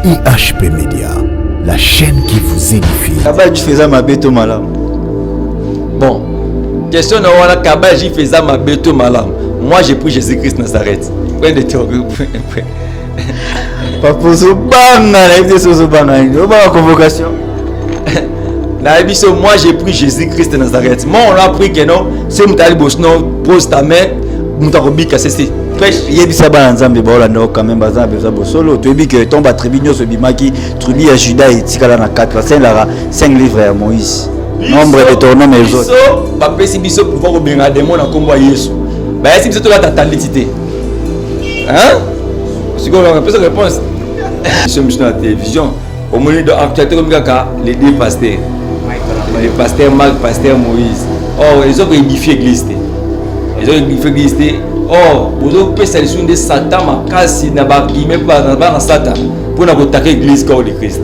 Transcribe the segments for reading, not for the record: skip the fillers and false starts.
IHP Média, la chaîne qui vous édifie. Kabaji faisait ma bête malam. Bon, question de voilà Kabaji faisait ma bête malam. Moi j'ai pris Jésus-Christ Nazareth. Point de théorie. Papozo banga la idée sur banga. On va la convocation. Moi j'ai pris Jésus-Christ de Nazareth. Moi on a pris que non, c'est Moutali Bosno, pose ta main, Moutarobi Kassesi. Il y a des sabbats ensemble, quand même, bazar, solo. Tu as dit que tombe à Tribunio, ce bimaki, Trubi à Judas et Tikala na 4, 5 livres à Moïse. Nombre de tournois, mais les autres. Papa, si biso pouvoir au bien des mots dans combo à Yesu. Bah, si biso la totalité. Hein? C'est quoi la réponse? Je suis sur la télévision. Au moment de l'actualité, comme les deux pasteurs. Le pasteur Marc, pasteur Moïse. Oh, ils ont édifié l'église. Ils ont édifié l'église. Oh, vous avez fait solution de Satan, ma casse, n'a pas qui met pas dans Satan pour attaquer l'église comme le Christ.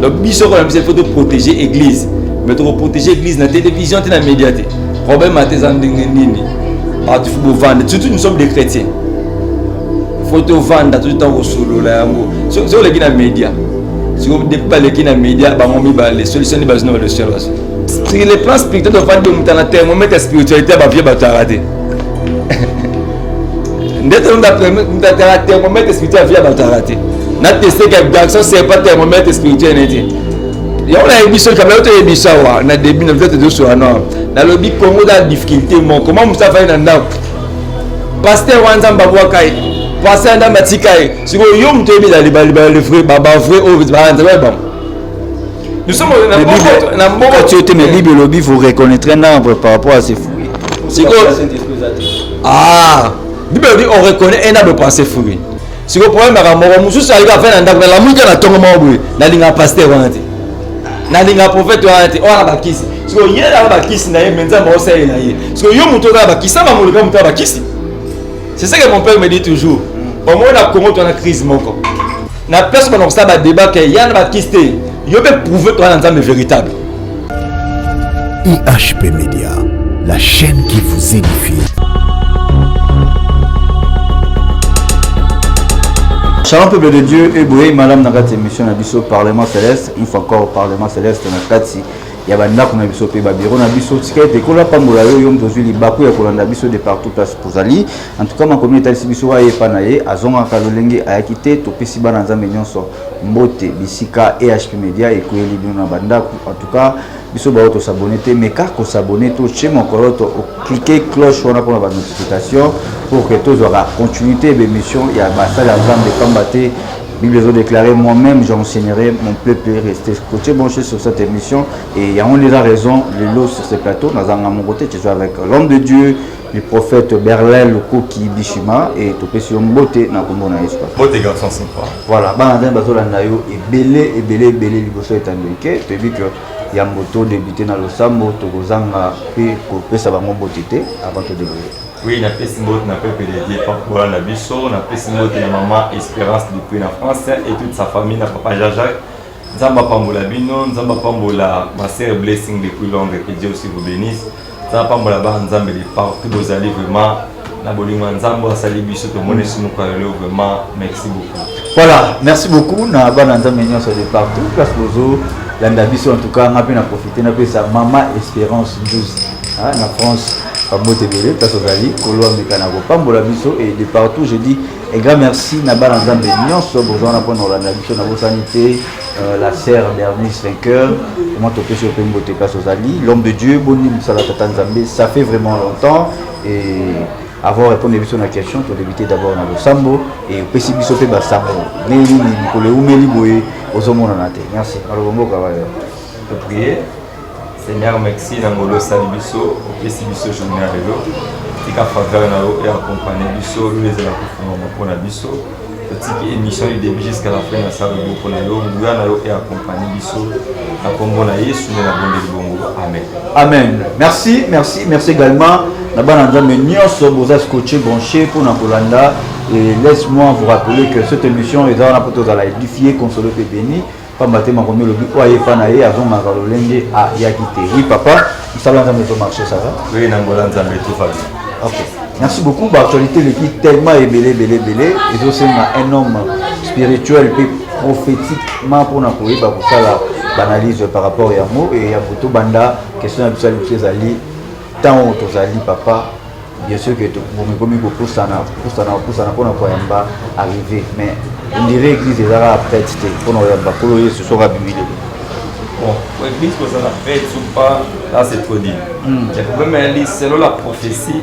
Donc, il faut protéger l'église. Mais pour protéger l'église, dans la télévision, dans les médias. Le problème est que il faut vendre. Surtout, nous sommes des chrétiens. Il faut te vendre tout le temps au solo. Si vous avez les médias, si vous n'avez pas les médias, les solutions ne sont pas les seules. Sur le plan spirituel, on va dire que thermomètre spiritualité va bien rater. Ndete un thermomètre spirituel via rater. Na testé que l'action c'est pas thermomètre spirituel n'était. Il y a une émission comme l'autre émission na début de peut-être sur un an. Dans le but Congo dans difficulté mon comment Moussa fait dans pasteur Wanzamba Boakai pasteur Ndamba Tikaï si vous yo mtobi dans les frères baba frère au ba nous sommes dans bon tu étais mais Bible lobby vous reconnaître un arbre par rapport à ses fruits. C'est quoi? Ah, Bible dit on reconnaît un arbre par ses fruits. Si vous problème à mort mususu ali ka faire ndako la muka na tongo mabwe na linga pasteur wanati na linga prophète wanati ona bakisi si vous yela bakisi na yemenza mosa na ye si vous yo muto ka bakisi ba mulika muto bakisi. C'est ça que mon père me dit toujours. Au moins na Congo tu as crise moko na personne dans ça ba débat que yana bakisi yo peut prouver toi dans véritable. IHP Média, la chaîne qui vous édifie. Shalom peuple de Dieu, et Boé, madame Nagati, émission Nabiso, Parlement Céleste, une fois encore Parlement Céleste, Nakati, Yabanda, Nabiso, Babiro, Nabiso, Tikete, Kola Pambola, Yom Dozuli, Bakou, Yakolanda, Biso, de partout, place Pouzali. En tout cas, ma communauté, Sibiso, Aye, Panaye, Azonga, Kalolenge, Ayakite, Topesiba, Nanzamenyon, Mbote, Bisika, EHP Media, et Koueli, Nabanda, en tout cas, Biso, Baoto, s'abonner, mais car qu'on s'abonne, tout, chez mon coroto, cliquez cloche, on a pour la notification, pour que tous aura continuité de l'émission, il y a ma salle à de combattre. Bible ont déclaré moi-même j'enseignerai mon peuple rester scotché branché sur cette émission et il y a on a raison le lot sur ce plateau dans un mon côté je suis avec l'homme de Dieu le prophète Berlel Koki Bishima et tout sur beauté na kombo na Yesu beauté garçon sympa voilà bana bazola na yo et belé liboso etandike tu dis que il y a moto débuter dans le sambo to kozanga pe ko pesa ba mo beauté avant de débuter. Oui, on a fait Simbote, on a fait PDD, Papa la Bisso, on a fait Simbote et maman Espérance depuis la France et toute sa famille, na papa Jaja, Nzamba Pambola Bino, Nzamba Pambola, ma sœur Blessing depuis Londres, que Dieu aussi vous bénisse. Nzamba Pambola Nzamba de partout, vous allez vraiment, Nabolima Nzamba, Sali Bisso, tout le monde est sur mon vraiment, merci beaucoup. Voilà, merci beaucoup, Naba Nzamba sur de partout, place Bozo, Landa Bisso en tout cas, on a pu profiter, on a pu sa maman Espérance 12, en France. Motebele, Tasozali, Kolo Mekanako, Pambola Bisso et de partout je dis un grand merci Naba Nzambe Nyonso, besoin d'apprendre la Bisso na sanité, la sœur Bernice Vainqueur, comment topé sur Pembote Tasozali, l'homme de Dieu, Boni Salata Tanzambe, ça fait vraiment longtemps et avant de répondre à la question, pour débuter d'abord dans le Sambo et au PC Bisso Peba Sambo, Néli, Nicole Oumeli Boé, aux hommes en athée. Merci. Alors, on va prier. Seigneur, merci Nangolo Salibiso, au PC Bisso Journée à vélo, qui a faveur et accompagné Bisso, nous les avons pour la Bisso, petite émission du début jusqu'à la fin de la salle de pour la Lo, nous et accompagné Bisso, à Combonaï, sur la bonne de Bongo. Amen. Amen. Merci également. Nabananda Menyoso, Boza Scotché branché pour Nakolanda. Et laisse-moi vous rappeler que cette émission est dans la porte à la édifier, consoler et béni. Pas mater ma commune le but quoi Panaye avant ma Lenge à Yakité. Oui papa, ça va dans le marché ça va? Oui, Nangola Nzambe tout va bien. OK. Merci beaucoup. L'actualité l'équipe tellement est belé. Et aussi un homme spirituel prophétiquement pour na koyeba kosala banalise par rapport à mot et ya buto banda question ya biso ali tant tozali papa bien sûr que vous comme pour ça pour na koyamba arriver mais on dirait église ezala prête pour na koyamba pour Yesu sera bimile. Bon, l'église que ça a fait ou pas, là c'est trop dit. Le problème est selon la prophétie,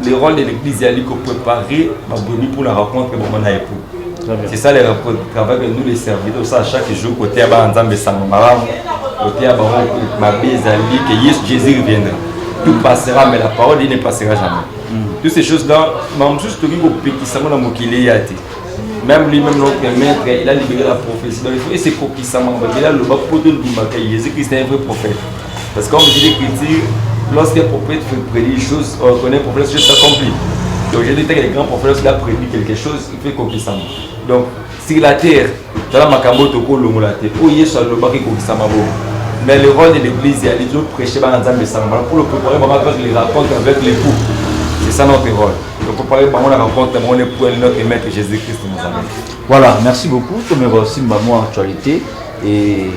le rôle de l'église est de préparer ma bonne pour la rencontre que mon époux. C'est ça le travail que nous les serviteurs, ça chaque jour côté à Banzambe Sangmaram, côté à Baron Mabezali, que Jésus reviendra. Tout passera, mais la parole il ne passera jamais. Toutes ces choses-là, même juste que vous petit ça mon mokilé yati. Même lui-même notre maître, il a libéré la prophétie. Donc il faut essayer qu'il s'en il a le bas pour tout Jésus-Christ est un vrai prophète. Parce qu'on dit l'écriture, lorsqu'un prophète fait prédire des choses, on connaît le prophète, c'est accompli. Donc j'ai dit que les grands prophètes, lorsqu'il a prédit quelque chose, il fait qu'il s'en donc sur la terre, dans la makambo toko longo la terre, où il y a le bas qui s'en mais le rôle de l'église, il y a des autres prêchés dans le pour le préparer, avec les rapports avec l'époux. C'est ça notre rôle. Donc, pour parler par la rencontre, mon époux et notre maître Jésus-Christ nous amène. Voilà, merci beaucoup. Tu me aussi ma actualité et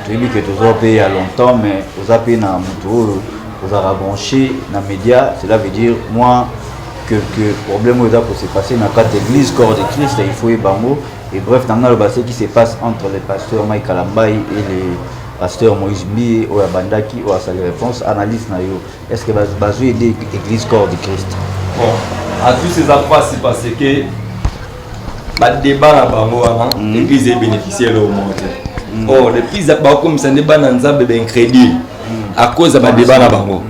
tu dis que tu as payé à longtemps, mais tu as payé dans moto, tu as branché dans les médias. Cela veut dire moi que le problème pour se passer dans quatre églises, corps de Christ, il faut y bango. Et bref, dans le passé qui se passe entre les pasteurs Mike Kalambaï et les pasteur Moïse Mbi ou Bandaki ou à sa réponse analyse na yo est-ce que bazo aider l'église corps de Christ. Bon, à tous ces affaires c'est parce que ba débat na bango l'église est bénéficiaire au monde. Oh, depuis ça ba comme ça débat na nzambe ben crédit à cause de ba débat na bango.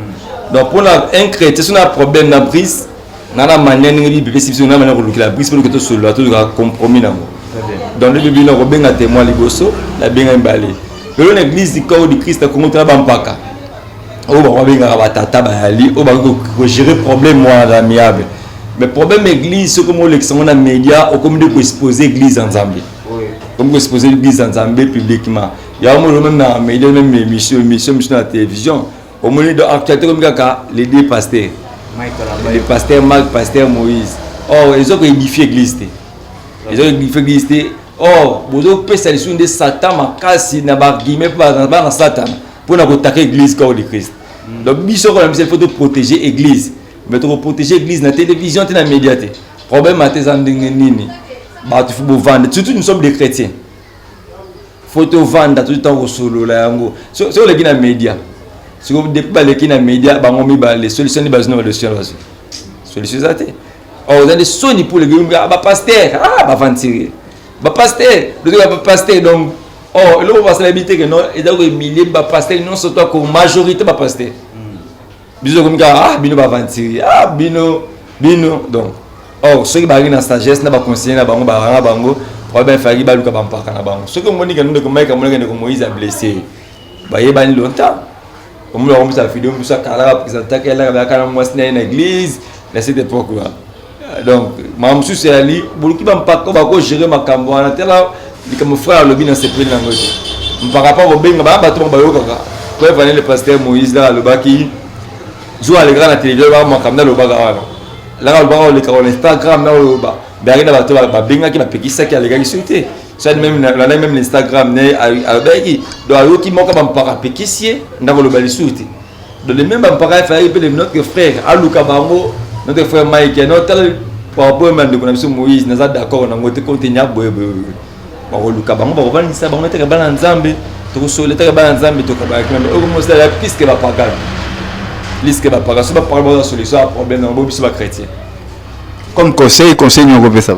Donc pour un chrétien c'est un problème na prise na la manière ngi bi si na manière ko la prise pour que to solo to compromis na ngo. Dans le bible on benga témoin liboso la benga mbalé. Mais l'église du corps de Christ a commencé à Bampaka. On va bien batata bayali, on va gérer problème moi amiable. Mais problème église, c'est comme l'exemple dans les médias, on comme de exposer l'église en Zambie. Comme exposer l'église en Zambie publiquement. Il y a même dans les médias, même émission à la télévision. Au moment de l'actualité comme les deux pasteurs, le pasteur Marc, pasteur Moïse. Oh, ils ont édifié l'église. Ils ont édifié l'église. Oh, vous avez fait de Satan, ma casse, n'a pas guillemets pour Satan pour attaquer l'église corps de Christ. Donc, il faut protéger l'église. Mais pour protéger l'église, dans la télévision, dans les médias. Le problème, c'est que il faut vendre. Surtout, nous sommes des chrétiens. Il faut vendre tout le temps au solo. Sur les médias. Si vous avez les médias, les solutions sont basées sur les solutions. Oh, vous avez des solutions pour les pasteurs. Ah, vendre. Pasteur, donc, oh, là on va se l'habiter que non, il y a des milliers de pasteurs, non surtout comme majorité de pasteurs. Bisous comme bino va vendre, donc, oh, ceux qui barrent dans sagesse, n'a pas conseillé na bango, problème fagi ba luka bampaka na bango. Ceux qui m'ont dit que nous comme Moïse a blessé, bah il ban longtemps. Comme nous avons sa vidéo, nous ça kala présenter qu'elle a kana moi dans une église, à cette époque là. Donc, ma suis c'est ali, beaucoup va pas gérer ma cambo en tel là, comme frère le bien dans ces prix là. Par rapport au benga ba bato ba yo kaka. Quand venait le pasteur Moïse là le baki joue à l'écran la télévision ba ma camna le baga là le baga le sur Instagram là le ba. Ben na bato ba benga qui na pekisa qui a les gars qui souhaité. Ça même même l'Instagram né à baki. Donc yo qui manque ba mpaka pekisier ndako le bali souhaité. Donc le même ba mpaka faire notre frère Aluka Bango notre frère Mike notre par rapport à Moïse, nous sommes d'accord, nous avons continué à faire des choses. Nous avons dit que nous avons fait des choses. Nous avons fait des choses. Nous avons fait des solution à problème dans le chrétien. Comme conseil, nous avons fait ça.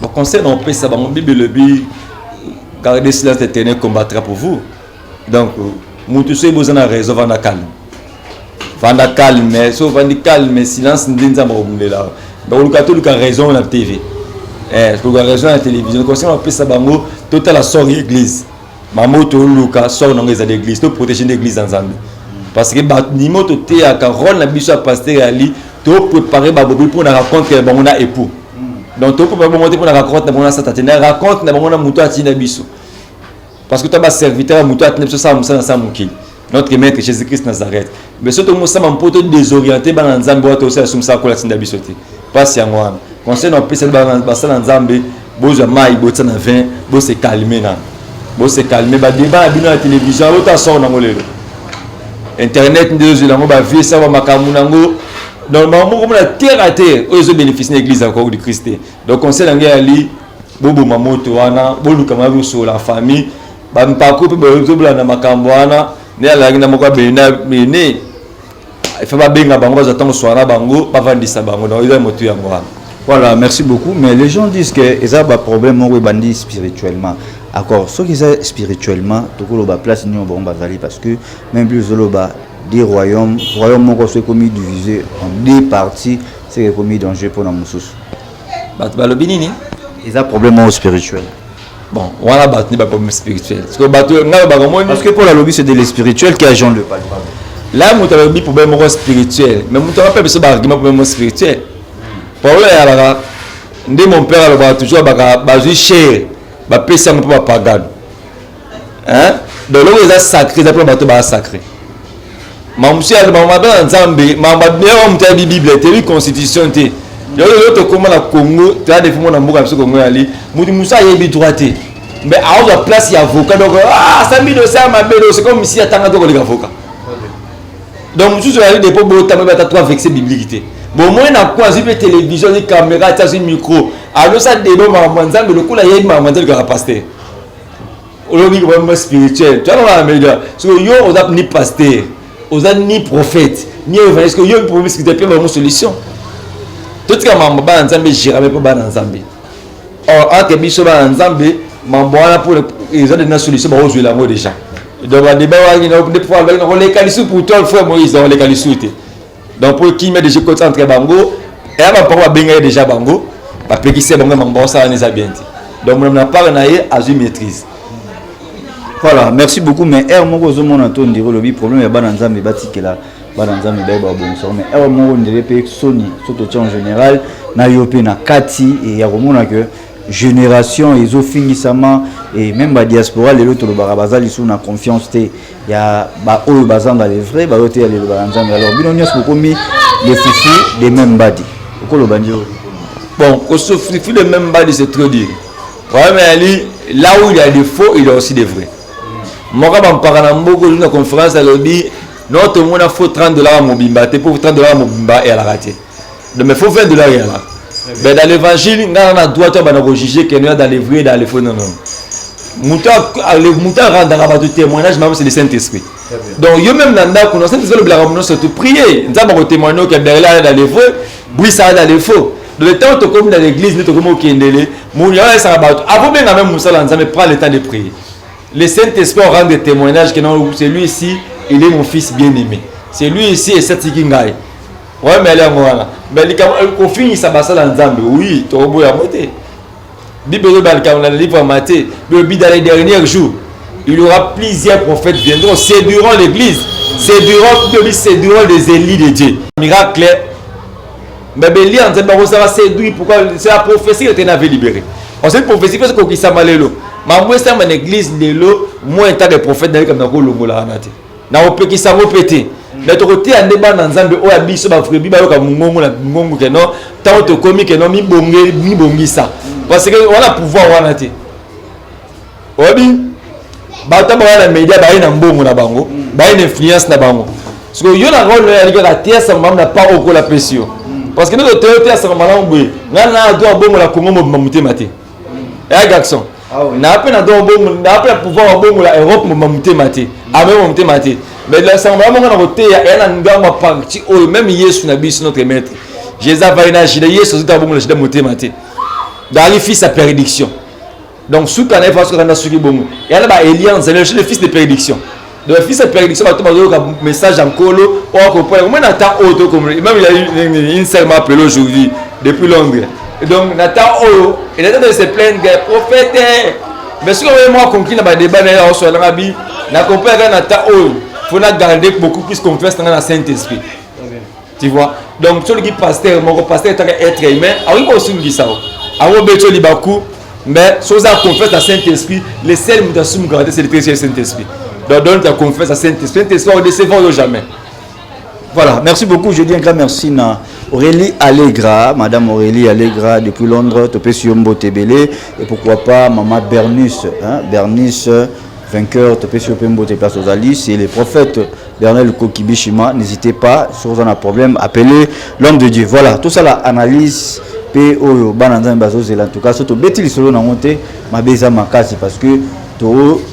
Le conseil, nous avons fait ça. La Bible le dit, gardez silence, l'Éternel combattra pour vous. Donc, nous tous avons besoin de raison, de calme. Vanda calme, mais sauf vanda calme, silence, nous disons là. Donc, le a raison dans la TV. Il a raison dans la télévision. Comme ça, on appelle ça total la sort l'église. Maman, Luka sort dans l'église, pour protéger l'église en Zambie. Parce que Nimo, tu as un rôle dans le pasteur Ali, tu préparer pour la rencontre que on a époux. Donc, tu peux monter pour la rencontre que on a satané, raconte que on a mouton à Tinabiso. Parce que tu as un serviteur à mouton à Tinabiso, ça a mouki. Notre maître Jésus-Christ Nazareth. Mais surtout, moi, ça m'a un peu désorienté dans la Zambie, tu as aussi assumé ça pour la Tinabiso. Pas si à moi. Conseil non plus c'est dans Zambie Vous avez boté na 20, vous se calmer na. Vous se calmer, ba débat à la télévision, vous ta sort na ngolelo. Internet ndezwe na ba vie ça va makamu nango. Normalement comme la terre à terre, eux bénéficient de l'église encore du Christ. Donc conseil ngé ali bobo mamoto wana, bolu kama sur la famille, ba mpako pe bozo bla na makambo wana, ne ala ngina moko bena bene. Il faut pas benga bango j'attends soir bango, pas vendisa bango, donc ils ont moto yango. Voilà, merci beaucoup. Mais les gens disent que ils ont un problème au bandi spirituellement. D'accord, ceux qui sont spirituellement, tout le monde place ni au bon bazali parce que même plus le bas des royaumes mon c'est commis divisé en deux parties, c'est commis danger pour nos moussous. Balobini Ils ont un problème au spirituel. Bon, on a battu pas problème spirituel. Parce que pour la lobby c'est de l'spirituel qui agit le pas. Là, mon lobby problème spirituel, mais mon pas besoin d'argument problème spirituel. Problème mon père a toujours bazui cher, ba pesa un peu pagan. Hein? Donc là ils a sacré, ils appellent ba sacré. Mamousia maman dans Nzambe, maman bien on t'a dit Bible, t'a constitution té. Yo to comment la Congo, tu as des fois na mboka biso Congo ali, muti musa yebi droité. Mais à la place il y a avocat donc ça mi dossier ma bédo, c'est comme ici attendre donc les avocats. Donc je suis allé des pour botam ba ta 3 vexé biblique. Bon moi na quoi j'ai fait télévision, des caméras, t'as un micro. Alors ça débat maman Nzambe le coup là yebi maman Nzambe ka pasteur. Olobi vraiment spirituel. Tu vois la média. So yo on a ni pasteur. Aux ni prophète ni évangéliste que yo pour ce qui était une solution tout ce que mamba ba nzambe jamais pas ba nzambe or ate biso ba nzambe mamba wana pour ils ont une solution ba ozo la mo déjà donc ba débat wa ni de pouvoir on les qualifier pour toi le frère Moïse on les qualifier donc pour qui met déjà côté entre bango et ba pas benga déjà bango ba pekise bango mamba ça ne ça bien donc on n'a pas na ye azu maîtrise. Voilà, merci beaucoup. Mais mon le problème est que batikela bananzambe ba bon mais mon Sony surtout en général na yopé na kati et ya komona que génération ils ont fini sama et même la diaspora les autres le barabazali sous na confiance té ya ba oyo bazanga les vrais ba yoté les bananzambe alors bino nyos ko mis les foufous des mêmes badi ko lo bandio bon ko foufou des mêmes badi c'est trop dire ouais mais là où il y a des faux il y a aussi des vrais. Moi, quand je parle dans une conférence, elle dit notre monde a faut $30 à Mobimba, tu pour $30 à Mobimba et à la raté. Donc il faut $20 à la. Mais dans l'évangile, on a droit de juger qu'il y a dans les vrais et dans les faux. Non, non. Mouta rentre dans la témoignage, même c'est le Saint-Esprit. Donc, il y a même dans le Saint-Esprit, le surtout prier. Nous avons témoigné que derrière dans les vrais, oui, ça dans les faux. Dans le temps où tu comme dans l'église, tu comme au Kendele, mon y'a ça va. Avant même même Moussa Lanzame prend le temps de prier. Le Saint-Esprit rend des témoignages que non, c'est lui ici, il est mon fils bien-aimé. C'est lui ici et c'est Tikingai. Ouais, mais elle est moi. Mais quand finit ça passe dans Nzambe, oui, tu as beau à monter. Bible dans le livre Matthieu, dans les derniers jours, il y aura plusieurs prophètes qui viendront, séduiront l'église, séduiront des élites de Dieu. Miracle. Mais Béli en Nzambe, ça va séduire, pourquoi c'est la prophétie que tu avais libérée. On sait que la prophétie, parce qu'on s'est malé. Mais moi, c'est mon église de l'eau, moi, étant des prophètes, dans le Congo, là, na opeki sango pété mais to côté en débat dans Nzambe o abiso ba frère biba yo ka mungongo la mungongo que non tant to komi que non mi bongi ça parce que on a pouvoir wana té obi ba ta ba na média ba ina mbongo na bango ba ina influence na bango parce que yo na rôle ya liga la tiesa mam na pas au la pression parce que nous te tiesa malam boy ngana do bongo la Congo mo mamutema té et garçon na appena do bongo na appena pouvoir bongo la Europe mo mamutema té mais là ça va mon côté il y a un gars parti oh même Yesu na biso notre maître Jésus va ina jida Yesu tout bon le moté maté dans les fils à prédiction donc sous quand il faut que dans suki bon il y a là Elian c'est le fils de prédiction donc le fils de prédiction va tout un message en colo on comprend moi n'attend auto comme même il y a une seule m'appelle aujourd'hui depuis Londres et donc n'attend oh il est de se plaindre prophète mais si on moi conquis dans débat là sur la rabbi na comprendre n'attend oh faut garder beaucoup plus confiance dans le Saint-Esprit. Tu vois? Donc, celui qui pasteur, mon pasteur est être humain, alors il faut aussi dire ça. Alors, beto libaku, mais si vous avez confiance dans le Saint-Esprit, le seul qui vous garder, c'est le Saint-Esprit. Donc, donne ta confiance à Saint-Esprit. Saint-Esprit, on ne décevra jamais. Voilà, merci beaucoup. Je dis un grand merci à Aurélie Allegra, Madame Aurélie Allegra depuis Londres, Topé Siombo Tebele, et pourquoi pas Maman Bernice, Bernice, vainqueur Topé Siombo Tebele aux Alice, c'est le prophète Bernel Kokibishima. N'hésitez pas, si vous avez un problème, appelez l'homme de Dieu. Voilà, tout ça, la analyse, P.O. Bananzan Bazozela, en tout cas, surtout Betty Solo n'a monté, ma beza makasi, parce que tu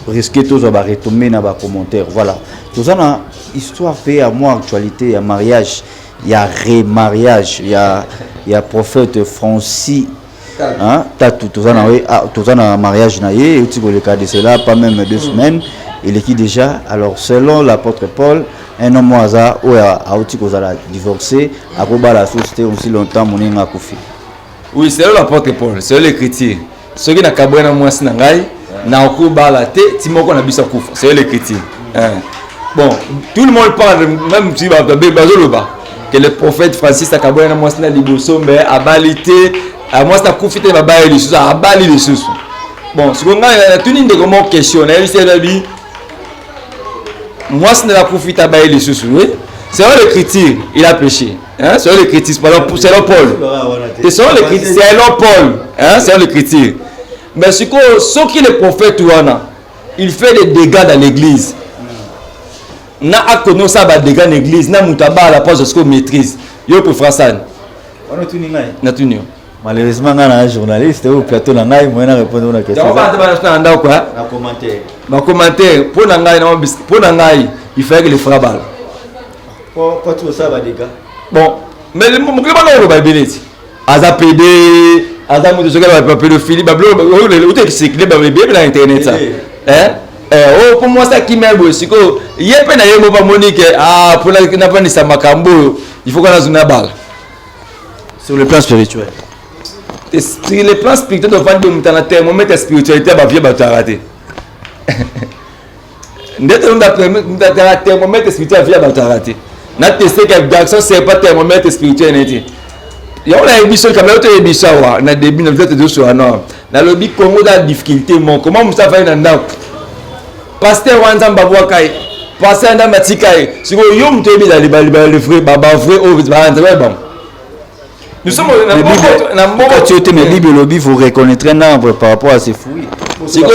risques tous à retomber dans les commentaires. Voilà, tout ça, na histoire fait à moi actualité, il y a mariage, il y a remariage, il y a prophète Francis, hein, tout ça na mariage naïe, et tu le cas de cela, pas même 2 semaines, il est qui déjà. Alors selon l'apôtre Paul, un homme au hasard ou a divorcé, à quoi la société aussi longtemps mon a koufi. Oui, c'est l'apôtre Paul, c'est l'écriture. Ce qui n'a qu'à boire dans moi c'est nangai, na okuba la té, timoko na bisa koufa, c'est l'écriture. Bon, tout le monde parle, même si que le prophète Francis a kaboué na moi c'est na liboso mais a balité, à moi c'est koufi ba ba les choses, a bali les choses. Bon, ce qu'on a tout une de comment questionner, c'est la vie. Moi c'est la koufi ta ba les choses, oui. C'est l'écriture, il a péché. Hein? C'est l'écriture, c'est Paul. C'est l'écriture, c'est Paul. Hein? C'est l'écriture. Mais ce qui est le prophète, il fait des dégâts dans l'église. Na akono ça ba dégâts dans l'église, na mutaba la page ce qu'on maîtrise. Yo pour François. On a tout ningai. Na tout nio. Malheureusement, un journaliste au plateau na ngai moi na répondre à la question. Na commentaire. Na commentaire pour na ngai, il fait que les frabal. Pourquoi tu ça va dégâts? Bon, mais le moment où on va bien être, Aza PD, Aza Moutou Soga va pédophilie, Bablo, où tu sais que les babes bien dans internet ça. Hein? Oh pour moi ça qui m'aime aussi que y a pas na yemo pas Monique pour la n'a pas ni ça makambo, il faut qu'on a une balle. Sur le plan spirituel. Sur le plan spirituel on va dire mutana thermomètre spiritualité ba vie ba rater. Ndete on a thermomètre spirituel vie ba rater. Na testé que garçon c'est pas thermomètre spirituel n'était. Il y a une émission comme l'autre émission na début na peut-être de sur non. Na lobby Congo da difficulté mon comment ça va dans ndako. Pasteur wanzamba boakai. Pasteur nda matikai. Siko yo mtebi da le vrai baba vrai au ba bon. Nous sommes na mboko tu étais mais Bible lobby vous reconnaître un arbre par rapport à ses fruits. Siko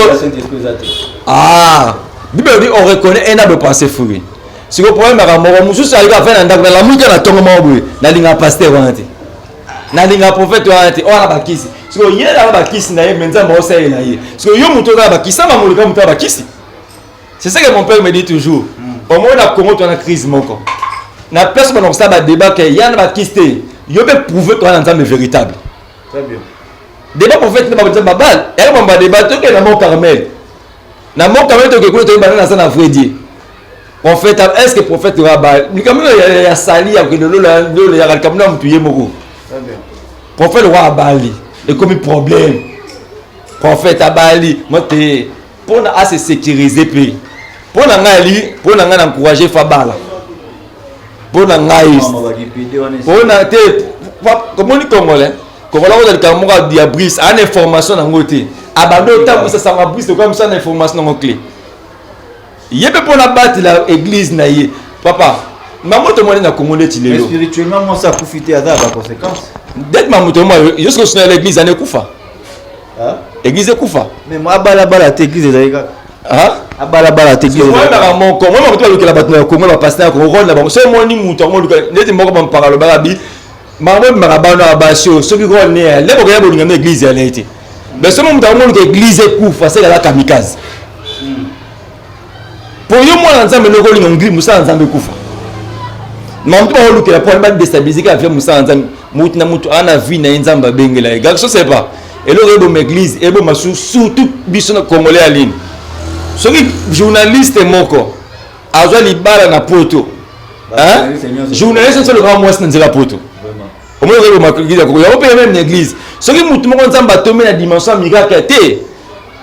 Bible dit on reconnaît un arbre par ses fruits. Si le problème est que Moussous arrive à faire un dag, la mouille na tongo maboué, na linga pasteur wanti, na linga prophète wanti, on a bakisi. Si le yé la bakisi na yé, menza moussa yé na yé. Si le yé mouto na bakisi, ça m'a moulé comme mouto bakisi. C'est ça que mon père me dit toujours. Au moins na Congo tu as une crise moko. Na personne comme ça va débat que y a na bakisi, yo peut prouver toi un ensemble véritable. Très bien. Débat prophète na bakisi babal, et on va débattre que na mont Carmel. Na mont Carmel tu que quoi tu es banana ça na Freddy. Prophète, est-ce que prophète Rabat, il y a sali à que le y a quelqu'un qui est mort. Prophète roi Abali, et comme un problème. Prophète Abali, moi t'es pour se sécuriser puis pour encourager Fabala. Pour comment on dit congolais? Congolais on a Cameroun diabris, une information dans côté. Abandon tant ça va brise comme ça une information dans clé. Il y a pour la battre l'église naïe. Papa, maman te demande na commander tu les. Spirituellement moi ça profiter à la conséquence. Dès maman te demande jusqu'au sur l'église ane kufa. Hein? Église kufa. Mais moi bala église zaïga. Hein? Bala église. Moi na mon comment moi to la battre comment la pasteur ko rôle là-bas. C'est moi ni mouton moi net mo ko parler le barabi. Maman marabano abasio ce qui rôle né les ko ya bolinga église ya été. Mais ce moment mo ko église kufa c'est la kamikaze. Pour yo moi nzambe loko linga ngri musa nzambe kufa. Mamtu ba holu ke la problème déstabiliser ka faire musa nzambe mutu na mutu ana vie na nzamba bengela e garçon c'est pas. Et le rebo l'église et bo masu surtout biso na congolais à ligne. Ce qui journaliste moko azwa libala na poto. Hein? Journaliste c'est le grand mois na nzela poto. Vraiment. Au moins rebo makulisa ko yo pe même l'église. Ce qui mutu moko nzamba tomber na dimension miracle té.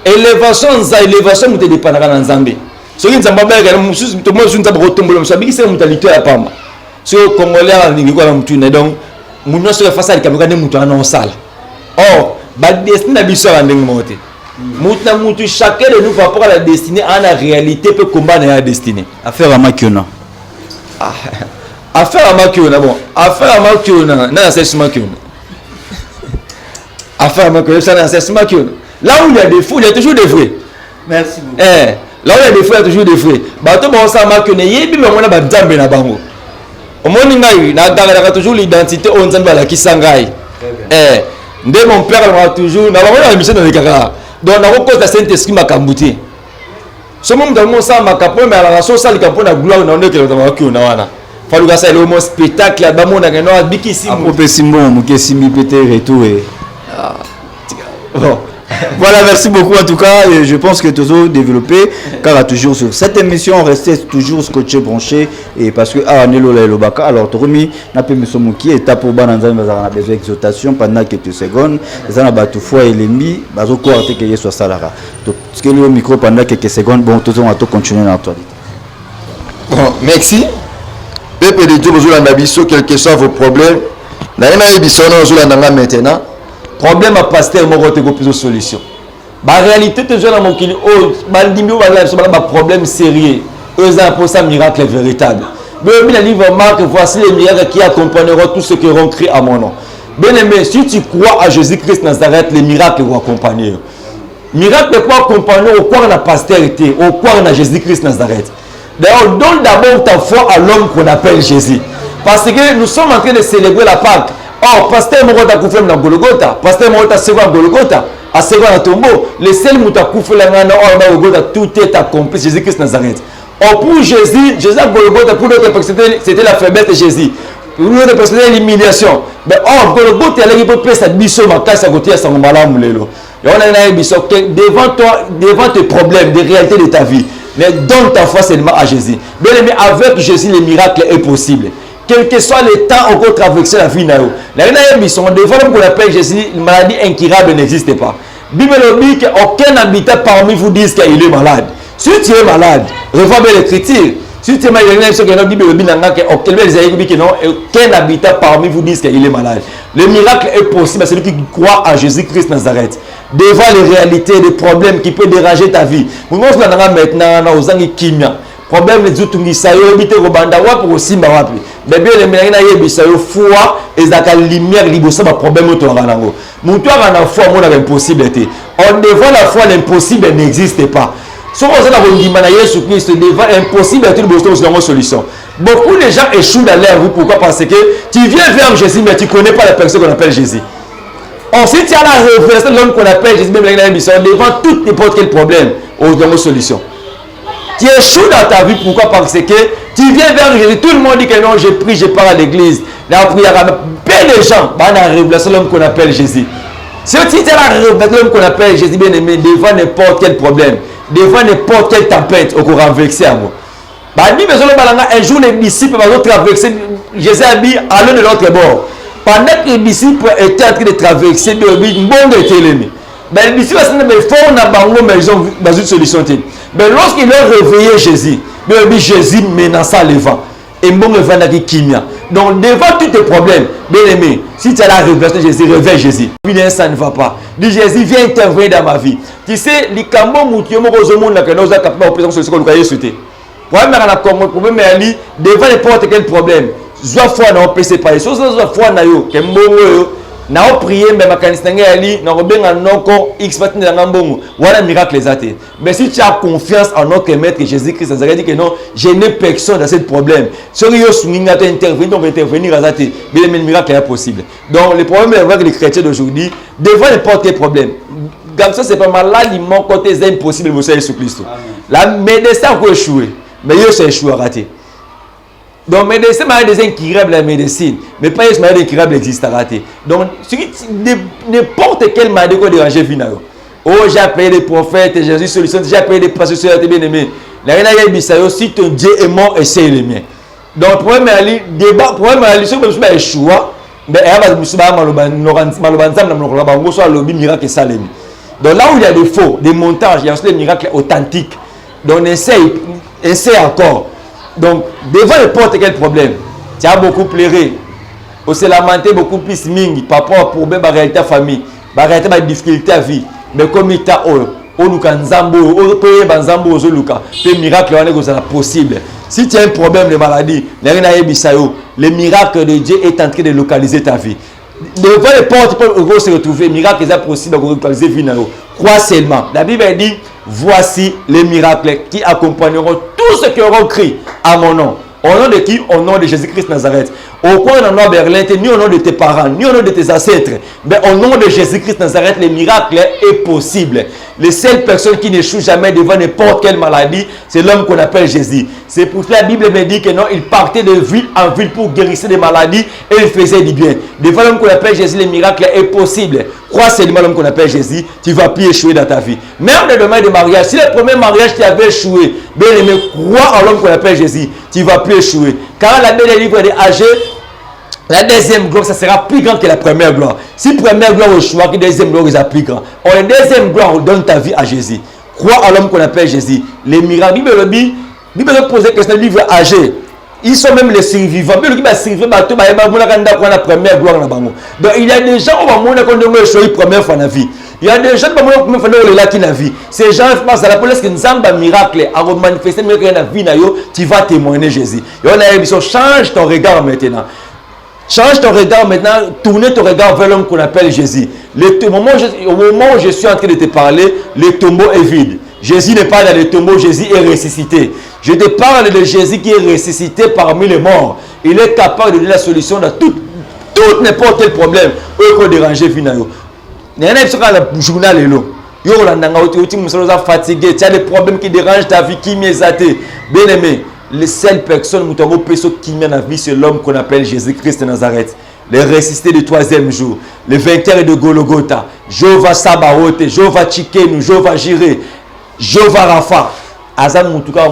Élévation za élévation mutu dépendra na nzambe. Ce qui nous a dit, c'est que nous avons dit que c'est une mentalité à Pamba. Si les Congolais ont dit que donc, nous sommes face à Cameroun, nous sommes en salle. Or, la destinée est bien montée. Chacun de nous, par rapport à la destinée, en la réalité, peut combattre la destinée. Affaire à Makiona. affaire à Makiona, bon, affaire à Makiona, non, c'est Makiona. Affaire à Makiona, c'est Makiona. Là où il y a des fous, il y a toujours des vrais. Merci beaucoup. Là où il y a des fous, il y a toujours des vrais. Bateau, bon, ça Makiona, il y a bien, on a Badzambe na bango. Au moins, il y a toujours l'identité, on s'en va la Kisangai. Dès mon père, on a toujours, on a la mission dans les caras. Donc, on a cause de Saint-Esprit, ma cambouté. Ce moment dans mon sang, ma capone, mais à la sauce, le capone a gloire, on a que l'on a que on a. Fallu que ça ait le spectacle, là, bas, on a gagné un bikisi. À propos de Simon, Moukessimi, Pété, retour. Bon. Voilà, merci beaucoup en tout cas. Et je pense que toujours développé, car toujours sur cette émission, restez toujours scotché, branché. Et parce que Nelo Lobaka, alors Torumi, n'a pas mis son mouki, et tape au bas dans un besoin d'exhortation pendant quelques secondes. Les gens ont tout fois et l'ennemi, bazo quoi arrêter qu'il y soit salara. Donc, ce que le micro pendant quelques secondes, bon, tout le monde va continuer dans l'actualité. Bon, merci. Peuple de Dieu, vous avez un quel que soit vos problèmes. Vous avez un maintenant. Problème à pasteur, moi, je plus de solution. La réalité, tu as un problème sérieux. Eux, ont un miracle véritable. Bien, le livre marque, voici les miracles qui accompagneront tous ceux qui auront crié à mon nom. Bien aimé, si tu crois à Jésus-Christ Nazareth, les miracles vont accompagner. Miracle quoi accompagner au quoi on a postérité, au quoi on a Jésus-Christ Nazareth. D'ailleurs, donne d'abord ta foi à l'homme qu'on appelle Jésus. Parce que nous sommes en train de célébrer la Pâque. Or, pasteur Morota Koufem dans Golgotha, pasteur Morota Sewa Golgotha, à Sewa dans Tombeau, les seuls Mouta Koufem dans Golgotha, tout est accompli, Jésus-Christ Nazareth. Or, pour Jésus, Jésus à Golgotha, pour d'autres personnes, c'était la faiblesse de Jésus. Pour d'autres personnes, l'humiliation. Mais or, Golgotha, il peut faire sa biseau, ma casse à côté à son malam, lélo. Et on a un biseau devant toi, devant tes problèmes, des réalités de ta vie. Mais donne ta foi seulement à Jésus. Bien aimé, avec Jésus, le miracle est possible. Quel que soit le temps on peut traverser la vie, la mission devant qu'on appelle Jésus, une maladie incurable n'existe pas. Bible dit qu'aucun habitant parmi vous dise qu'il est malade. Si tu es malade, revois bien l'écriture. Si tu es malade, aucun habitant parmi vous dise qu'il est malade. Le miracle est possible à celui qui croit à Jésus-Christ Nazareth. Devant les réalités, les problèmes qui peuvent déranger ta vie. Nous sommes maintenant aux Kimia. Problème les outils ça yo bité ko banda wapi ko simba wapi bébé les menina yebisa yo foi ezaka lumière libosa ba problème auto rango mutu ana foi mona impossibilité on devant la foi l'impossible n'existe pas si on a ndima na Yesu Christ devant impossible tout le monde solution. Beaucoup de gens échouent dans leur vie. Pourquoi? Parce que tu viens vers Jésus mais tu connais pas la personne qu'on appelle Jésus. Or si tu as la révélation de l'homme qu'on appelle Jésus même devant tout n'importe quel problème aux solution. Tu échoues dans ta vie, pourquoi? Parce que tu viens vers Jésus, tout le monde dit que non, j'ai pris, je pars à l'église. Dans la prière, plein de gens, dans la révélation de l'homme qu'on appelle Jésus. Si tu as la révélation de l'homme qu'on appelle Jésus, bien aimé, devant n'importe quel problème, devant n'importe quelle tempête, on pourra vexer à moi. Un jour, les disciples vont traverser, Jésus a dit, allons de l'autre bord. Pendant que les disciples étaient en train de traverser, les disciples ont une solution. Mais lorsqu'ils ont réveillé Jésus, Jésus menaça le vent. Et bon le vent qui kimia. Donc devant tous tes problèmes, bien aimé, si tu as la révélation de Jésus, réveille Jésus. Ça ne va pas. Dis Jésus, viens intervenir dans ma vie. Tu sais, les cambons moutillons, nous avons capable de faire ce qu'on a sauté. Problème est devant n'importe quel problème. Soit foi n'a pas séparé. Soit foi n'a eu que mon na prier mais makanisi nanga ali na robenga noko x parti na ngambongo voilà miracle les. Mais si tu as confiance en notre maître Jésus-Christ, ça veut dire que non, je n'ai personne dans ce problème. Si yo swinga to intervenir, donc intervenir azate, mais le miracle est possible. Donc le problème est avec les chrétiens d'aujourd'hui devant n'importe quel problème. Comme ça c'est pas malade, mon côté c'est impossible de Jésus Christ. La médecin peut échouer, mais yo c'est échoué raté. Donc, médecin, c'est incurable la médecine. Mais pas une maladie incurable existe à rater. Donc, n'importe quelle maladie qu'on dérange, finalement. Oh, j'ai appelé les prophètes, Jésus solution, j'ai appelé les pasteurs, bien aimé. La reine a dit, si ton Dieu est mort, essaye les miens. Donc, le problème est débat, problème est si vous avez choix, mais il y donc, là où il y a des faux, des montages, il y a aussi des miracles authentiques. Donc, on essaye encore. Donc, devant n'importe quel problème, tu as beaucoup pleuré, on s'est lamenté beaucoup plus mingi par rapport à problème de la réalité de la famille, de la réalité de la difficulté à vie. Mais comme il t'a miracle est possible. Si tu as un problème de maladie, le miracle de Dieu est en train de localiser ta vie. Devant les portes, tu peux se retrouver. Miracle est possible de localiser vie. Crois seulement. La Bible dit, voici les miracles qui accompagneront tous ceux qui auront crié à mon nom. Au nom de qui? Au nom de Jésus-Christ Nazareth. Au coin d'un nom Berlin, ni au nom de tes parents, ni au nom de tes ancêtres, mais au nom de Jésus-Christ Nazareth, le miracle est possible. Les seules personnes qui n'échouent jamais devant n'importe quelle maladie, c'est l'homme qu'on appelle Jésus. C'est pour cela que la Bible me dit que non, il partait de ville en ville pour guérir des maladies et il faisait du bien. Devant l'homme qu'on appelle Jésus, le miracle est possible. Crois seulement l'homme qu'on appelle Jésus, tu ne vas plus échouer dans ta vie. Même le domaine de mariage, si le premier mariage tu avais échoué, bien aimé, crois en l'homme qu'on appelle Jésus, tu ne vas plus échouer. Car la Bible livre est âgé. La deuxième gloire, ça sera plus grand que la première gloire. Si la première gloire échoue, la deuxième gloire est plus grand. La deuxième gloire, on donne ta vie à Jésus. Crois en l'homme qu'on appelle Jésus. Les miracles, la Bible pose la question, livre âgé. Ils sont même les survivants. Mais le qui va survivre, la première gloire. Donc il y a des gens qui ont échoué la première fois dans la vie. Il y a des gens qui ont fait la vie. Ces gens pensent à la police qui nous ont un miracle, à manifester un miracle dans la vie, tu vas témoigner Jésus. Et on a dit, change ton regard maintenant. Change ton regard maintenant, tournez ton regard vers l'homme qu'on appelle Jésus. Au moment où je suis en train de te parler, le tombeau est vide. Jésus n'est pas dans le tombeau, Jésus est ressuscité. Je te parle de Jésus qui est ressuscité parmi les morts. Il est capable de donner la solution dans tout n'importe quel problème. Où est-ce déranger finalement? Il y en a qui sont dans le journal. Tu es fatigué, tu as des problèmes qui dérangent ta vie, qui m'exaté. Bien aimé. Les seules personnes qui ont qui dans la vie, c'est l'homme qu'on appelle Jésus-Christ de Nazareth. Le ressuscité du troisième jour, le vainqueur de Golgotha, Jéhovah Sabaoth, Jéhovah Tchikenu, Jéhovah Jireh, Jéhovah Rapha. Azam en tout cas,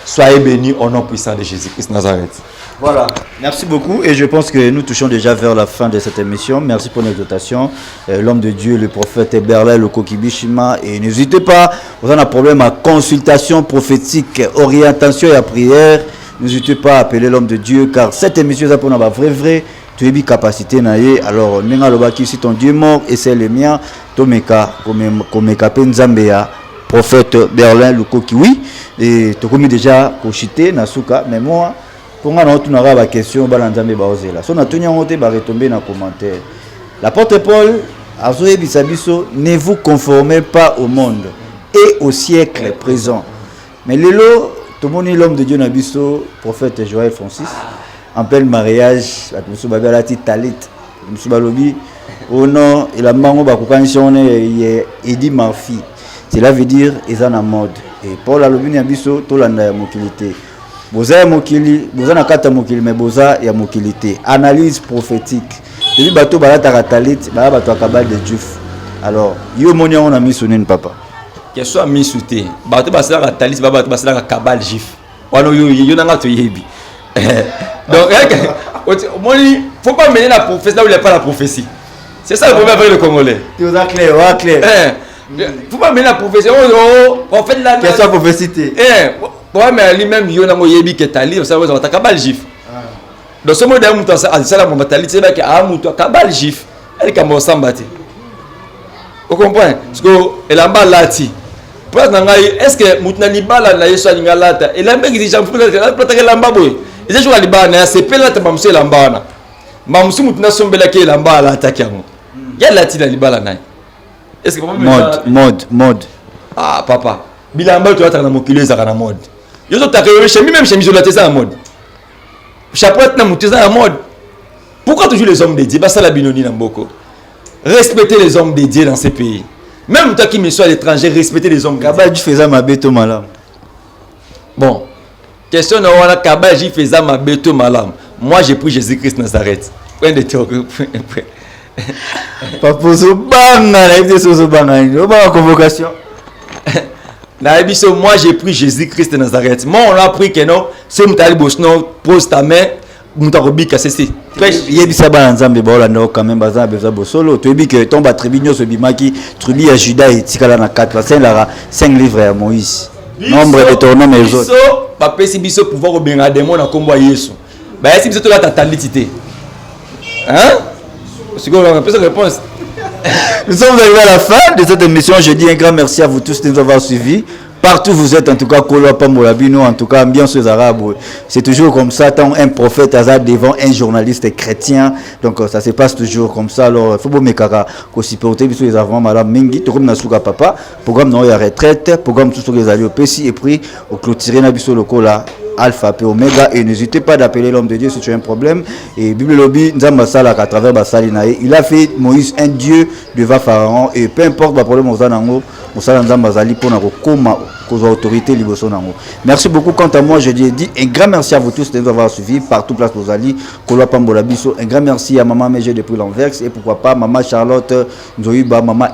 soyez bénis au nom puissant de Jésus-Christ de Nazareth. Voilà, merci beaucoup et je pense que nous touchons déjà vers la fin de cette émission. Merci pour l'exhortation. L'homme de Dieu, le prophète Berlin, le Kokibishima. Et n'hésitez pas, vous avez un problème à consultation prophétique, orientation et à prière. N'hésitez pas à appeler l'homme de Dieu car cette émission est pour notre vrai. Tu as une capacité. Alors, si ton Dieu est mort et c'est le mien, Tomeka, Komeka Penzambea, prophète Berlin, le Kokiwi. Et tu as commis déjà Koshite, Nasuka, mais moi. Pour moi, on a une question, on a retombé dans le commentaire. L'apôtre Paul a dit, ne vous conformez pas au monde et au siècle présent. Mais l'élo, tout le monde est l'homme de Dieu, le prophète Joël Francis, en plein mariage, au nom, il a dit, Eddie Murphy. Cela veut dire, ils sont en mode. Et Paul a dit, tout le monde a mobilité. Boza ya mokili, boza na kata mokili mais boza ya mokilité. Analyse prophétique. Depuis bateau balata katalit, ba bateau kabal de Juif. Alors, yo moni on a mis sonen papa. Que soit mis souté. Bateau basala katalit, ba bateau basala kabal Juif. Wano yo nanga to yebi. Donc moni, faut pas mener la prophétie là où il n'y a pas la prophétie. C'est ça le problème avec le Congolais. Tu as clair, ouais clair. Faut pas mener la prophétie. On fait la question prophétie. Ouais, mais lui-même, il y a un yebi qui est allé, ça va être un gif. Donc, ce modèle, c'est que un kabal gif. Elle est comme ça. Vous comprenez? Parce que elle a mal lati. Est-ce que Moutna Libala n'a pas de lata? Et là, il dit, j'en fous de la mbaboy. Et je joue à Libana, c'est pas là, mamsé lambana. Mamsou Moutna sombela qui est lamba lata qui a. Il y a lati la Libala. Est-ce que mode. Ah, papa. Bilamba, tu vas être dans mon culé, ça va mode. Je suis même chez Misolate, ça en mode. Chapeau, tu es en mode. Pourquoi toujours les hommes dédiés? Ça la binoni dans beaucoup. Respectez les hommes dédiés dans ces pays. Même toi qui me sois à l'étranger, respectez les hommes dédiés. Kabadji faisait ma béto malam. Bon. Question de Kabadji faisait ma béto malam. Moi, j'ai pris Jésus-Christ Nazareth. Point de théorie. Papa Zobanga, la convocation. Moi j'ai pris Jésus-Christ de Nazareth. Moi on a pris que non, c'est Moutali Bosno, pose ta main, Moutarobi Kassesi. Yebisa Banzambe Baolanda quand même Bazan Beza Bosolo. Tu dis que tombe Tribunio ce Bimaki, tribu à Juda et Tikala na 4, 5 livres à Moïse. Nombre de ton nom et les autres. Papa si biso pouvoir obéir à des mots na combo Yesu. Bah si biso la totalité. Hein? C'est quoi la réponse? Nous sommes arrivés à la fin de cette émission. Je dis un grand merci à vous tous de nous avoir suivis. Partout vous êtes, en tout cas, Kolo Pambolabino, en tout cas, ambiance aux Arabes. C'est toujours comme ça, tant un prophète hasard devant un journaliste chrétien. Donc, ça se passe toujours comme ça. Alors, il faut que Mekaka, qu'on s'y porte, bisous les avant, madame Mingi, tout comme Nasuka Papa, programme non, il y a retraite, programme tout ce que les alliés au PC, et puis, au clôturer, Nabiso Lokola. Alpha et Omega, et n'hésitez pas d'appeler l'homme de Dieu si tu as un problème. Et Bible Lobby, Nzamba Sala à travers Basali Nae, il a fait Moïse un dieu devant Pharaon, et peu importe le problème aux Anango, Moussala Nzamba Zali pour nos autorités libosonango. Merci beaucoup. Quant à moi, je dis un grand merci à vous tous de nous avoir suivis partout place aux Ali, Kolo Pambola Biso. Un grand merci à maman Mégé depuis l'Anvers, et pourquoi pas maman Charlotte Nzoïba, maman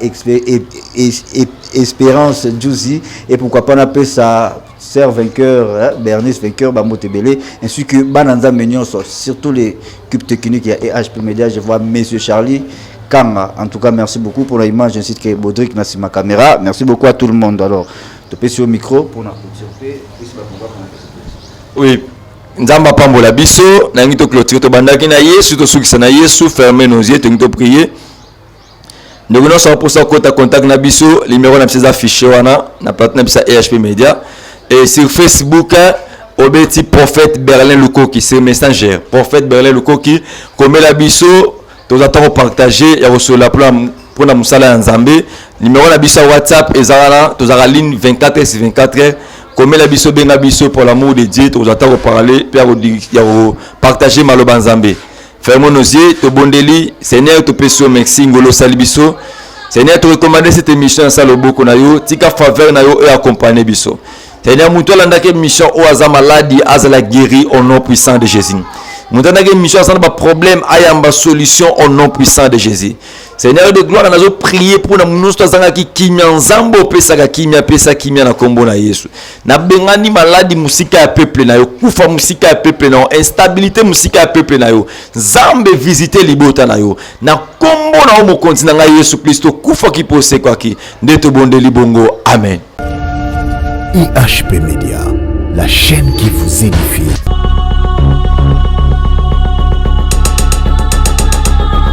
Espérance Djouzi, et pourquoi pas on appelle ça Sœur Vainqueur, Bernice Vainqueur, Bamotebele, ainsi que Bananza Mignon, surtout les cubes techniques, il y a HP Media, je vois Monsieur Charlie Kanga. En tout cas, merci beaucoup pour l'image, ainsi que Baudric, merci ma caméra, merci beaucoup à tout le monde. Alors, tu peux sur le micro pour nous observer. Oui, Nzamba Pambola Biso, Nangito clôture, to bandaki na Yesu, to soukisa na Yesu, fermez nos yeux, to prier. Nous venons sans pour ça contact na Biso, numéro na pisa affiché wana, na partenaire pisa HP Media. Et sur Facebook, Obeti Prophète Berlin Lukoki, c'est Messenger. Prophète Berlin Lukoki, comme la biso, tous attendons partager, il y a reçu la plan pour la Moussala en Zambé. Numéro la biso WhatsApp, et Zara, tous à la ligne 24 sur 24 heures. Comme la biso, ben la biso pour l'amour de Dieu, tous attendons parler, puis il y a partager Maloban Zambé. Fermons nos yeux, te bondeli, Seigneur, te peso, merci, Ngolo Salibiso. Seigneur, te recommander cette émission à Salobo Konayo, tika faveur nayo et accompagner biso. Seigneur, nous avons une mission au hasard maladie, à la guérir au nom puissant de Jésus. Nous avons une mission à problème, à une solution au nom puissant de Jésus. Seigneur de gloire, nous avons prié pour nous qui kimia nzambo pesa kimia pesa kimia na kombo na Yesu. Na bengani maladie musika ya peuple na yo, kufa musika ya peuple na yo, instabilité musika ya peuple na yo. Zambe visiter libota na yo. Na kombo na mo kontina nga Yesu Kristo kufa ki pose kwa ki. Ndeto bonde libongo. Amen. IHP Media, la chaîne qui vous édifie.